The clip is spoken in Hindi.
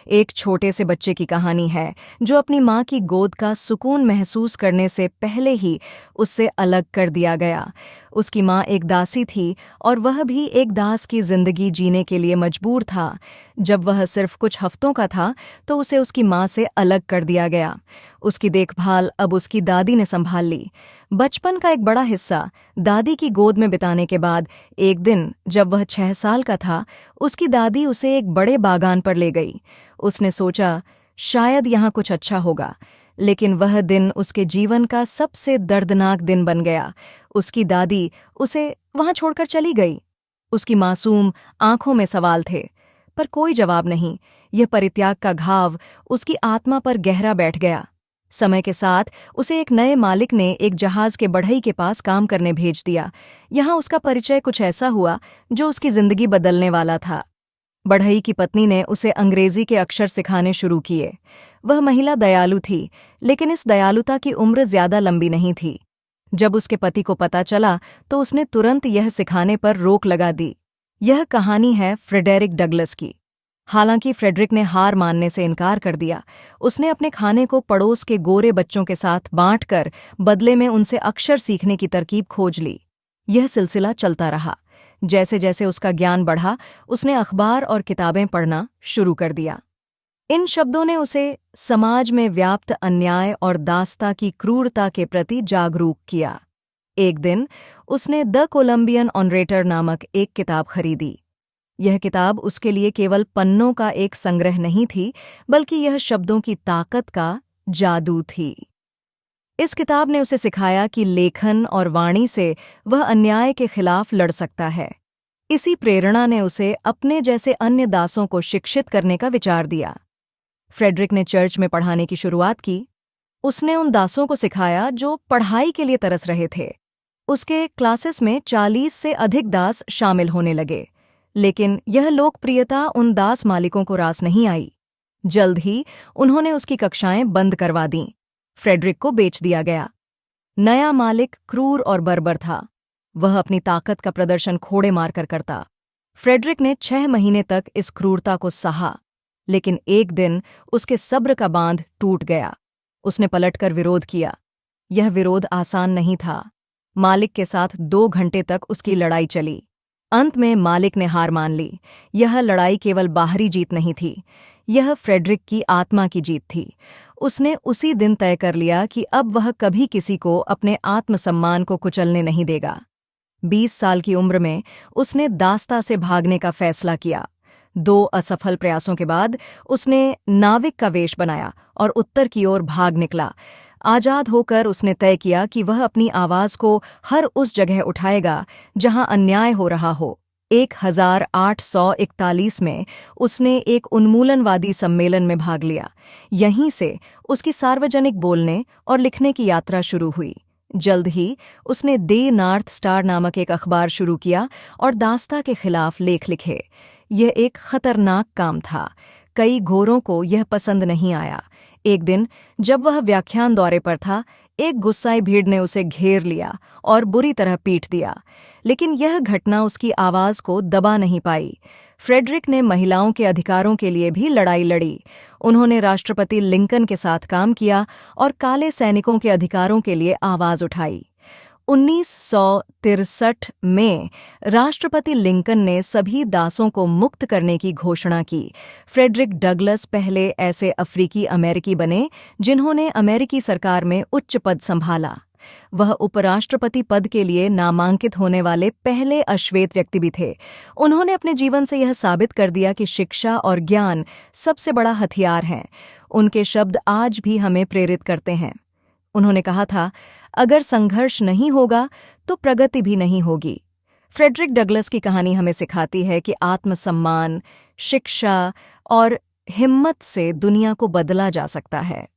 एक छोटे से बच्चे की कहानी है जो अपनी माँ की गोद का सुकून महसूस करने से पहले ही उससे अलग कर दिया गया। उसकी माँ एक दासी थी और वह भी एक दास की जिंदगी जीने के लिए मजबूर था। जब वह सिर्फ कुछ हफ्तों का था तो उसे उसकी माँ से अलग कर दिया गया। उसकी देखभाल अब उसकी दादी ने संभाल ली। बचपन का एक बड़ा हिस्सा दादी की गोद में बिताने के बाद एक दिन जब वह 6 साल का था, उसकी दादी उसे एक बड़े बागान पर ले गई। उसने सोचा शायद यहाँ कुछ अच्छा होगा, लेकिन वह दिन उसके जीवन का सबसे दर्दनाक दिन बन गया। उसकी दादी उसे वहां छोड़कर चली गई। उसकी मासूम आंखों में सवाल थे, पर कोई जवाब नहीं। यह परित्याग का घाव उसकी आत्मा पर गहरा बैठ गया। समय के साथ उसे एक नए मालिक ने एक जहाज के बढ़ई के पास काम करने भेज दिया। यहाँ उसका परिचय कुछ ऐसा हुआ जो उसकी जिंदगी बदलने वाला था। बढ़ई की पत्नी ने उसे अंग्रेजी के अक्षर सिखाने शुरू किए। वह महिला दयालु थी, लेकिन इस दयालुता की उम्र ज्यादा लंबी नहीं थी। जब उसके पति को पता चला तो उसने तुरंत यह सिखाने पर रोक लगा दी। यह कहानी है फ्रेडरिक डगलस की। हालांकि फ्रेडरिक ने हार मानने से इनकार कर दिया। उसने अपने खाने को पड़ोस के गोरे बच्चों के साथ बांटकर बदले में उनसे अक्षर सीखने की तरकीब खोज ली। यह सिलसिला चलता रहा। जैसे जैसे उसका ज्ञान बढ़ा, उसने अखबार और किताबें पढ़ना शुरू कर दिया। इन शब्दों ने उसे समाज में व्याप्त अन्याय और दास्ता की क्रूरता के प्रति जागरूक किया। एक दिन उसने द कोलंबियन ऑनरेटर नामक एक किताब खरीदी। यह किताब उसके लिए केवल पन्नों का एक संग्रह नहीं थी, बल्कि यह शब्दों की ताकत का जादू थी। इस किताब ने उसे सिखाया कि लेखन और वाणी से वह अन्याय के खिलाफ लड़ सकता है। इसी प्रेरणा ने उसे अपने जैसे अन्य दासों को शिक्षित करने का विचार दिया। फ्रेडरिक ने चर्च में पढ़ाने की शुरुआत की। उसने उन दासों को सिखाया जो पढ़ाई के लिए तरस रहे थे। उसके क्लासेस में 40 से अधिक दास शामिल होने लगे, लेकिन यह लोकप्रियता उन दास मालिकों को रास नहीं आई। जल्द ही उन्होंने उसकी कक्षाएं बंद करवा दीं। फ्रेडरिक को बेच दिया गया। नया मालिक क्रूर और बर्बर था। वह अपनी ताकत का प्रदर्शन खोड़े मारकर करता। फ्रेडरिक ने 6 महीने तक इस क्रूरता को सहा, लेकिन एक दिन उसके सब्र का बांध टूट गया। उसने पलटकर विरोध किया। यह विरोध आसान नहीं था। मालिक के साथ 2 घंटे तक उसकी लड़ाई चली। अंत में मालिक ने हार मान ली। यह लड़ाई केवल बाहरी जीत नहीं थी, यह फ्रेडरिक की आत्मा की जीत थी। उसने उसी दिन तय कर लिया कि अब वह कभी किसी को अपने आत्मसम्मान को कुचलने नहीं देगा। 20 साल की उम्र में उसने दास्ता से भागने का फैसला किया। 2 असफल प्रयासों के बाद उसने नाविक का वेश बनाया और उत्तर की ओर भाग निकला। आजाद होकर उसने तय किया कि वह अपनी आवाज को हर उस जगह उठाएगा जहां अन्याय हो रहा हो। 1841 में उसने एक उन्मूलनवादी सम्मेलन में भाग लिया। यहीं से उसकी सार्वजनिक बोलने और लिखने की यात्रा शुरू हुई। जल्द ही उसने दे नॉर्थ स्टार नामक एक अखबार शुरू किया और दास्ता के खिलाफ लेख लिखे। यह एक खतरनाक काम था। कई घोरों को यह पसंद नहीं आया। एक दिन जब वह व्याख्यान दौरे पर था, एक गुस्साई भीड़ ने उसे घेर लिया और बुरी तरह पीट दिया। लेकिन यह घटना उसकी आवाज को दबा नहीं पाई। फ्रेडरिक ने महिलाओं के अधिकारों के लिए भी लड़ाई लड़ी। उन्होंने राष्ट्रपति लिंकन के साथ काम किया और काले सैनिकों के अधिकारों के लिए आवाज उठाई। 1963 में राष्ट्रपति लिंकन ने सभी दासों को मुक्त करने की घोषणा की। फ्रेडरिक डगलस पहले ऐसे अफ्रीकी अमेरिकी बने जिन्होंने अमेरिकी सरकार में उच्च पद संभाला। वह उपराष्ट्रपति पद के लिए नामांकित होने वाले पहले अश्वेत व्यक्ति भी थे। उन्होंने अपने जीवन से यह साबित कर दिया कि शिक्षा और ज्ञान सबसे बड़ा हथियार हैं। उनके शब्द आज भी हमें प्रेरित करते हैं। उन्होंने कहा था, अगर संघर्ष नहीं होगा तो प्रगति भी नहीं होगी। फ्रेडरिक डगलस की कहानी हमें सिखाती है कि आत्मसम्मान, शिक्षा और हिम्मत से दुनिया को बदला जा सकता है।